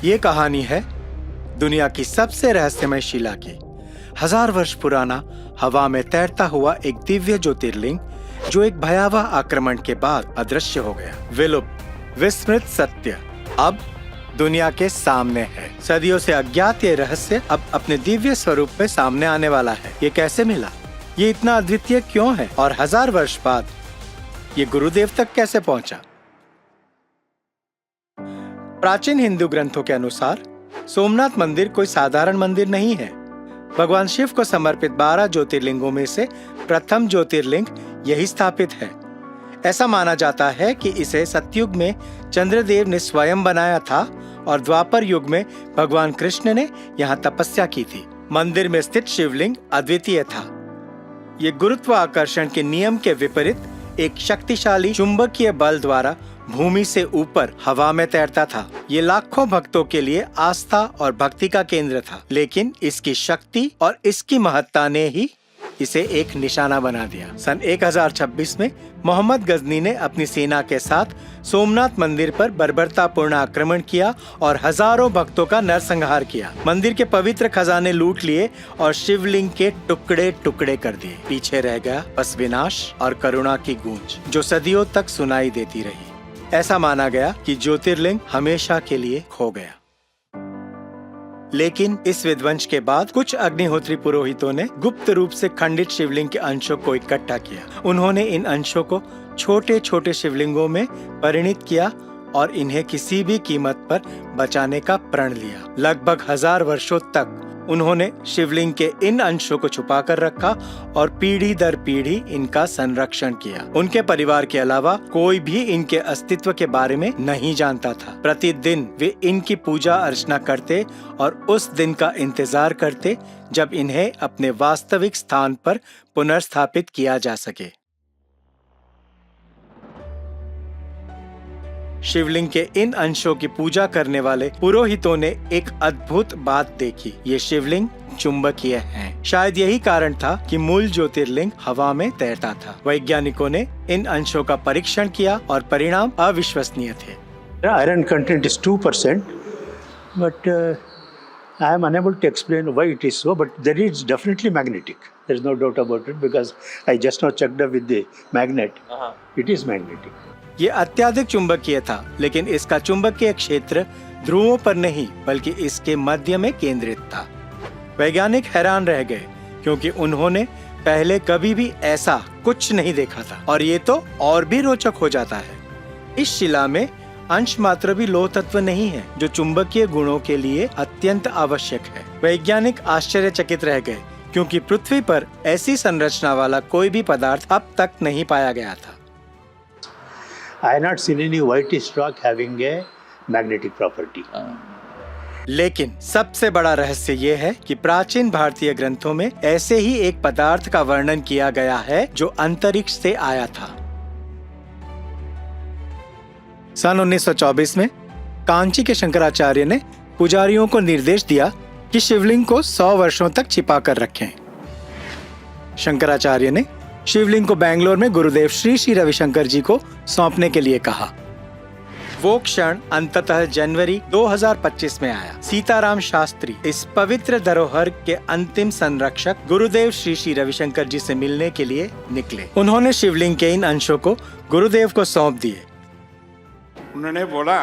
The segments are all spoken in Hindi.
ये कहानी है दुनिया की सबसे रहस्यमय शिला की। 1000 वर्ष पुराना, हवा में तैरता हुआ एक दिव्य ज्योतिर्लिंग जो एक भयावह आक्रमण के बाद अदृश्य हो गया। विलुप्त, विस्मृत सत्य अब दुनिया के सामने है। सदियों से अज्ञात ये रहस्य अब अपने दिव्य स्वरूप में सामने आने वाला है। ये कैसे मिला? ये इतना अद्वितीय क्यों है? और 1000 वर्ष बाद ये गुरुदेव तक कैसे पहुंचा? प्राचीन हिंदू ग्रंथों के अनुसार सोमनाथ मंदिर कोई साधारण मंदिर नहीं है। भगवान शिव को समर्पित 12 ज्योतिर्लिंगों में से प्रथम ज्योतिर्लिंग यही स्थापित है। ऐसा माना जाता है कि इसे सतयुग में चंद्रदेव ने स्वयं बनाया था और द्वापर युग में भगवान कृष्ण ने यहाँ तपस्या की थी। मंदिर में स्थित शिवलिंग अद्वितीय था। ये गुरुत्वाकर्षण के नियम के विपरीत एक शक्तिशाली चुंबकीय बल द्वारा भूमि से ऊपर हवा में तैरता था। ये लाखों भक्तों के लिए आस्था और भक्ति का केंद्र था, लेकिन इसकी शक्ति और इसकी महत्ता ने ही इसे एक निशाना बना दिया। सन 1026 में मोहम्मद गजनी ने अपनी सेना के साथ सोमनाथ मंदिर पर बर्बरतापूर्ण आक्रमण किया और हजारों भक्तों का नरसंहार किया। मंदिर के पवित्र खजाने लूट लिए और शिवलिंग के टुकड़े टुकड़े कर दिए। पीछे रह गया बस विनाश और करुणा की गूंज जो सदियों तक सुनाई देती रही। ऐसा माना गया कि ज्योतिर्लिंग हमेशा के लिए खो गया। लेकिन इस विध्वंस के बाद कुछ अग्निहोत्री पुरोहितों ने गुप्त रूप से खंडित शिवलिंग के अंशों को इकट्ठा किया। उन्होंने इन अंशों को छोटे छोटे शिवलिंगों में परिणित किया और इन्हें किसी भी कीमत पर बचाने का प्रण लिया। लगभग 1000 वर्षों तक उन्होंने शिवलिंग के इन अंशों को छुपा कर रखा और पीढ़ी दर पीढ़ी इनका संरक्षण किया। उनके परिवार के अलावा कोई भी इनके अस्तित्व के बारे में नहीं जानता था। प्रतिदिन वे इनकी पूजा अर्चना करते और उस दिन का इंतजार करते जब इन्हें अपने वास्तविक स्थान पर पुनर्स्थापित किया जा सके। शिवलिंग के इन अंशों की पूजा करने वाले पुरोहितों ने एक अद्भुत बात देखी। ये शिवलिंग चुंबकीय हैं। शायद यही कारण था कि मूल ज्योतिर्लिंग हवा में तैरता था। वैज्ञानिकों ने इन अंशों का परीक्षण किया और परिणाम अविश्वसनीय थे। Iron content is 2%, but I am unable to explain why it is so. But there is definitely magnetic. There is no doubt about it because I just now checked up with the magnet. It is magnetic. ये अत्यधिक चुंबकीय था, लेकिन इसका चुंबकीय क्षेत्र ध्रुवों पर नहीं बल्कि इसके मध्य में केंद्रित था। वैज्ञानिक हैरान रह गए क्योंकि उन्होंने पहले कभी भी ऐसा कुछ नहीं देखा था। और ये तो और भी रोचक हो जाता है। इस शिला में अंश मात्र भी लौह तत्व नहीं है जो चुंबकीय गुणों के लिए अत्यंत आवश्यक है। वैज्ञानिक आश्चर्यचकित रह गए क्योंकि पृथ्वी पर ऐसी संरचना वाला कोई भी पदार्थ अब तक नहीं पाया गया था। I have not seen any white rock having a magnetic property. लेकिन सबसे बड़ा रहस्य ये है कि प्राचीन भारतीय ग्रंथों में ऐसे ही एक पदार्थ का वर्णन किया गया है जो अंतरिक्ष से आया था। सन 1924 में कांची के शंकराचार्य ने पुजारियों को निर्देश दिया कि शिवलिंग को 100 वर्षों तक छिपा कर रखें। शंकराचार्य ने शिवलिंग को बेंगलोर में गुरुदेव श्री श्री रविशंकर जी को सौंपने के लिए कहा। वो क्षण अंततः जनवरी 2025 में आया। सीताराम शास्त्री इस पवित्र धरोहर के अंतिम संरक्षक गुरुदेव श्री श्री रविशंकर जी से मिलने के लिए निकले। उन्होंने शिवलिंग के इन अंशों को गुरुदेव को सौंप दिए। उन्होंने बोला,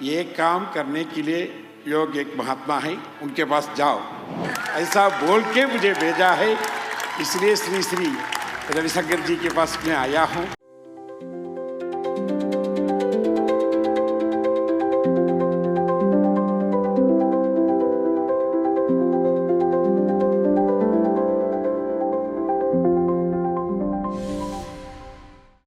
ये काम करने के लिए योग एक महात्मा है, उनके पास जाओ। ऐसा बोल के मुझे भेजा है, इसलिए श्री श्री रविशंकर जी के पास मैं आया हूँ।